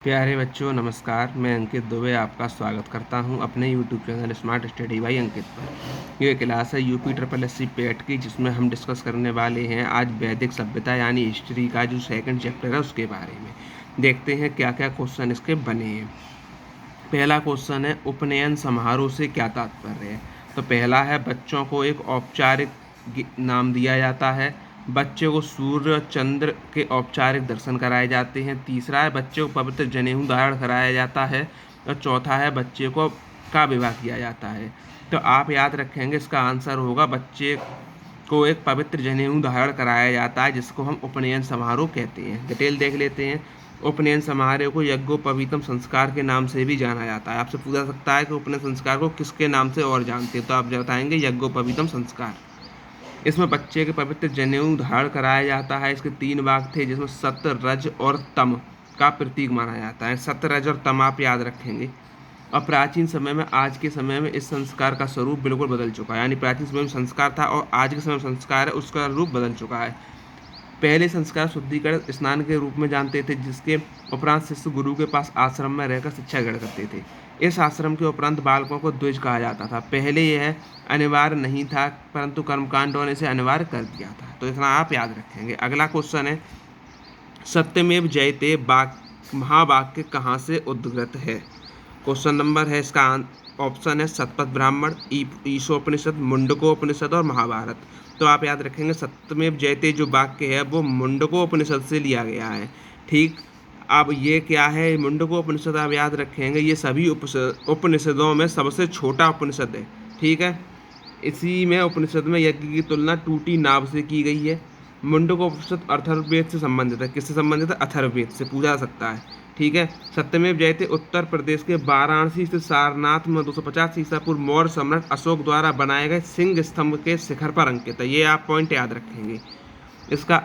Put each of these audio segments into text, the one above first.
प्यारे बच्चों नमस्कार। मैं अंकित दुबे आपका स्वागत करता हूं अपने YouTube channel smart study by Ankit पर। ये क्लास है UP triple S C PET की, जिसमें हम डिस्कस करने वाले हैं आज वैदिक सभ्यता यानी हिस्ट्री का जो सेकंड चैप्टर है उसके बारे में। देखते हैं क्या क्या क्वेश्चन इसके बने हैं। पहला क्वेश्चन है उपनयन समारोह से क्या तात्पर्य है। तो पहला है बच्चों को एक औपचारिक नाम दिया जाता है। बच्चे को सूर्य और चंद्र के औपचारिक दर्शन कराए जाते हैं। तीसरा है बच्चे को पवित्र जनेऊ धारण कराया जाता है। और चौथा है बच्चे को का विवाह किया जाता है। तो आप याद रखेंगे इसका आंसर होगा बच्चे को एक पवित्र जनेऊ धारण कराया जाता है, जिसको हम उपनयन समारोह कहते हैं। डिटेल देख लेते हैं। उपनयन समारोह को यज्ञोपवीतम संस्कार के नाम से भी जाना जाता है। आपसे पूछा सकता है कि उपनयन संस्कार को किसके नाम से और जानते हैं, तो आप बताएंगे यज्ञोपवीतम संस्कार। इसमें बच्चे के पवित्र जनेऊ धारण कराया जाता है। इसके 3 भाग थे, जिसमें सत्य, रज और तम का प्रतीक माना जाता है। सत्य, रज और तम आप याद रखेंगे। और प्राचीन समय में आज के समय में इस संस्कार का स्वरूप बिल्कुल बदल चुका है। यानी प्राचीन समय में संस्कार था और आज के समय में संस्कार है, उसका रूप बदल चुका है। पहले संस्कार शुद्धिकरण स्नान के रूप में जानते थे, जिसके उपरांत शिष्य गुरु के पास आश्रम में रहकर शिक्षा ग्रहण करते थे। इस आश्रम के उपरांत बालकों को द्विज कहा जाता था। पहले यह अनिवार्य नहीं था, परंतु कर्मकांडों ने इसे अनिवार्य कर दिया था। तो इतना आप याद रखेंगे। अगला क्वेश्चन है सत्यमेव जयते महावाक्य कहाँ से उद्गत है। क्वेश्चन नंबर है इसका ऑप्शन है शतपथ ब्राह्मण, ईशोपनिषद, मुंडकोपनिषद और महाभारत। तो आप याद रखेंगे सत्यमेव जयते जो वाक्य है वो मुंडकोपनिषद से लिया गया है। ठीक, अब ये क्या है मुंडकोपनिषद, आप याद रखेंगे ये सभी उपनिषदों में सबसे छोटा उपनिषद है। ठीक है, इसी में उपनिषद में यज्ञ की तुलना टूटी नाव से की गई है। मुंडकोपनिषद अथर्ववेद से संबंधित है। किससे संबंधित है? अथर्ववेद से। पूछा जा सकता है। ठीक है, सत्यमेव जयते उत्तर प्रदेश के वाराणसी स्थित सारनाथ में 250 ईसा पूर्व मौर्य सम्राट अशोक द्वारा बनाए गए सिंह स्तंभ के शिखर पर अंकित है। ये आप पॉइंट याद रखेंगे। इसका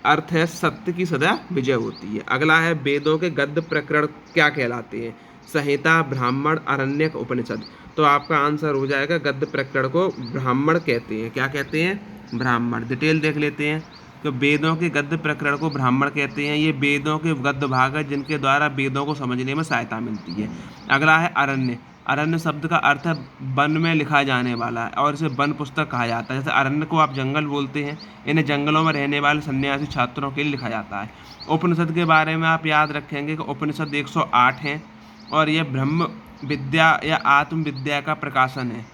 अर्थ है सत्य की सदा विजय होती है। अगला है वेदों के गद्य प्रकरण क्या कहलाते हैं। संहिता, ब्राह्मण, अरण्यक, उपनिषद। तो आपका आंसर हो जाएगा गद्य प्रकरण को ब्राह्मण कहते हैं। क्या कहते हैं? ब्राह्मण। डिटेल देख लेते हैं। तो वेदों के गद्य प्रकरण को ब्राह्मण कहते हैं। ये वेदों के गद्य भाग है जिनके द्वारा वेदों को समझने में सहायता मिलती है। अगला है अरण्य। अरण्य शब्द का अर्थ है वन में लिखा जाने वाला है और इसे वन पुस्तक कहा जाता है। जैसे अरण्य को आप जंगल बोलते हैं, इन्हें जंगलों में रहने वाले सन्यासी छात्रों के लिए लिखा जाता है। उपनिषद के बारे में आप याद रखेंगे कि उपनिषद 108 हैं और यह ब्रह्म विद्या या आत्मविद्या का प्रकाशन है।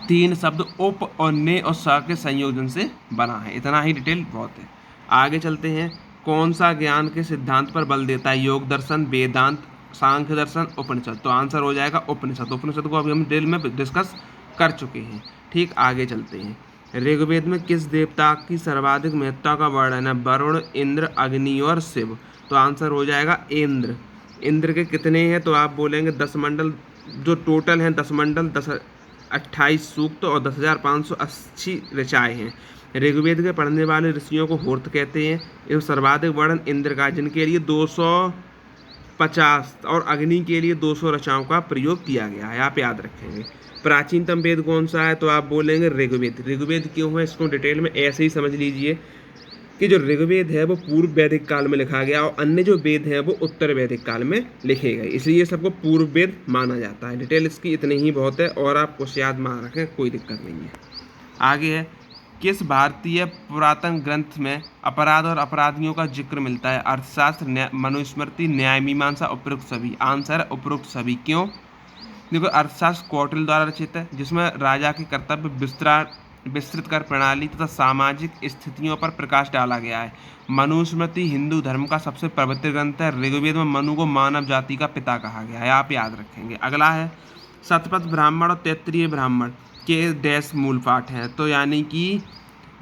3 शब्द उप और ने और स के संयोजन से बना है। इतना ही डिटेल बहुत है। आगे चलते हैं। कौन सा ज्ञान के सिद्धांत पर बल देता है? योग दर्शन, वेदांत, सांख्य दर्शन, उपनिषद। तो आंसर हो जाएगा उपनिषद। उपनिषद को अभी हम डिटेल में डिस्कस कर चुके हैं। ठीक, आगे चलते हैं। ऋग्वेद में किस देवता की सर्वाधिक महत्ता का वर्णन है? वरुण, इंद्र, अग्नि और शिव। तो आंसर हो जाएगा इंद्र। इंद्र के कितने हैं? तो आप बोलेंगे 10 मंडल जो टोटल हैं, 10 मंडल, 28 सूक्त और 10,580 ऋचाएँ हैं। ऋग्वेद के पढ़ने वाले ऋषियों को होर्त कहते हैं। एवं सर्वाधिक वर्णन इंद्र का, जिनके लिए 250 और अग्नि के लिए 200 ऋचाओं का प्रयोग किया गया है। आप याद रखेंगे। प्राचीनतम वेद कौन सा है? तो आप बोलेंगे ऋग्वेद। ऋग्वेद क्यों है इसको डिटेल में ऐसे ही समझ लीजिए कि जो ऋग्वेद है वो पूर्व वैदिक काल में लिखा गया और अन्य जो वेद हैं वो उत्तर वैदिक काल में लिखे गए, इसलिए सबको पूर्व वेद माना जाता है। डिटेल इसकी इतनी ही बहुत है और आप कुछ याद मान रखें, कोई दिक्कत नहीं है। आगे है किस भारतीय पुरातन ग्रंथ में अपराध और अपराधियों का जिक्र मिलता है? अर्थशास्त्र, मनुस्मृति, न्याय मीमांसा, उपरोक्त सभी। आंसर उपरोक्त सभी। क्यों? देखो, अर्थशास्त्र कौटिल्य द्वारा रचित है, जिसमें राजा के कर्तव्य विस्तृत कर प्रणाली तथा सामाजिक स्थितियों पर प्रकाश डाला गया है। मनुस्मृति हिंदू धर्म का सबसे पवित्र ग्रंथ है। ऋग्वेद में मनु को मानव जाति का पिता कहा गया है। आप याद रखेंगे। अगला है शतपथ ब्राह्मण और तैत्तिरीय ब्राह्मण के डैश मूल पाठ हैं। तो यानी कि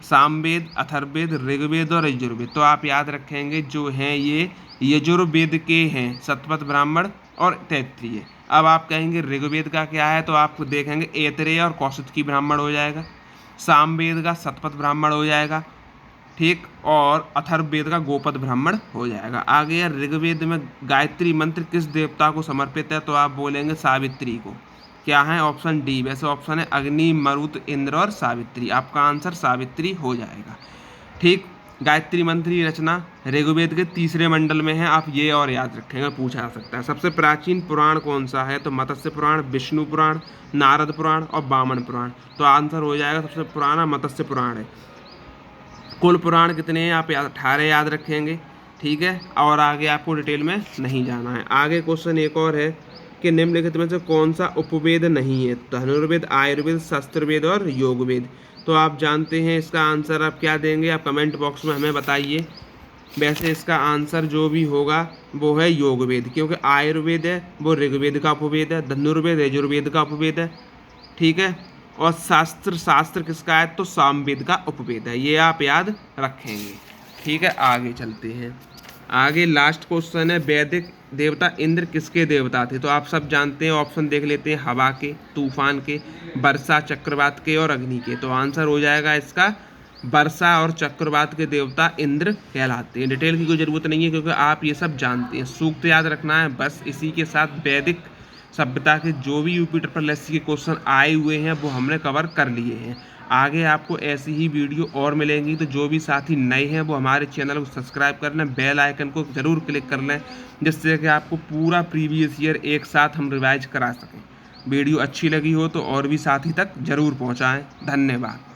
सामवेद, अथर्ववेद, ऋग्वेद और यजुर्वेद। तो आप याद रखेंगे जो हैं ये यजुर्वेद के हैं, शतपथ ब्राह्मण और तैत्तिरीय। अब आप कहेंगे ऋग्वेद का क्या है? तो आप देखेंगे ऐतरेय और कौशिकी ब्राह्मण हो जाएगा। सामवेद का शतपथ ब्राह्मण हो जाएगा। ठीक, और अथर्ववेद का गोपद ब्राह्मण हो जाएगा। आगे ऋग्वेद में गायत्री मंत्र किस देवता को समर्पित है? तो आप बोलेंगे सावित्री को। क्या है? Option D. वैसे ऑप्शन है अग्नि, मरुत, इंद्र और सावित्री। आपका आंसर सावित्री हो जाएगा। ठीक, गायत्री मंत्र की रचना ऋग्वेद के 3रे मंडल में है। आप ये और याद रखेंगे, पूछा जा सकता है। सबसे प्राचीन पुराण कौन सा है? तो मत्स्य पुराण, विष्णु पुराण, नारद पुराण और वामन पुराण। तो आंसर हो जाएगा सबसे पुराना मत्स्य पुराण है। कुल पुराण कितने हैं? आप 18 याद रखेंगे, ठीक है। और आगे आपको डिटेल में नहीं जाना है। आगे क्वेश्चन एक और है कि निम्नलिखित में से कौन सा उपवेद नहीं है? धनुर्वेद, आयुर्वेद, शस्त्रवेद और योगवेद। तो आप जानते हैं इसका आंसर आप क्या देंगे? आप कमेंट बॉक्स में हमें बताइए। वैसे इसका आंसर जो भी होगा वो है योगवेद, क्योंकि आयुर्वेद है वो ऋग्वेद का उपवेद है, धनुर्वेद यजुर्वेद का उपवेद है, ठीक है। और शास्त्र किसका है? तो सामवेद का उपवेद है। ये आप याद रखेंगे, ठीक है। आगे चलते हैं। आगे लास्ट क्वेश्चन है, वैदिक देवता इंद्र किसके देवता थे? तो आप सब जानते हैं, ऑप्शन देख लेते हैं। हवा के, तूफान के, वर्षा चक्रवात के और अग्नि के। तो आंसर हो जाएगा इसका वर्षा और चक्रवात के देवता इंद्र कहलाते हैं। डिटेल की कोई ज़रूरत नहीं है क्योंकि आप ये सब जानते हैं। सूक्त याद रखना है बस। इसी के साथ वैदिक सभ्यता के जो भी यूपी ट्रिपल एससी के क्वेश्चन आए हुए हैं वो हमने कवर कर लिए हैं। आगे आपको ऐसी ही वीडियो और मिलेंगी। तो जो भी साथी नए हैं वो हमारे चैनल को सब्सक्राइब कर लें, बेल आइकन को ज़रूर क्लिक कर लें, जिससे कि आपको पूरा प्रीवियस ईयर एक साथ हम रिवाइज करा सकें। वीडियो अच्छी लगी हो तो और भी साथी तक ज़रूर पहुँचाएँ। धन्यवाद।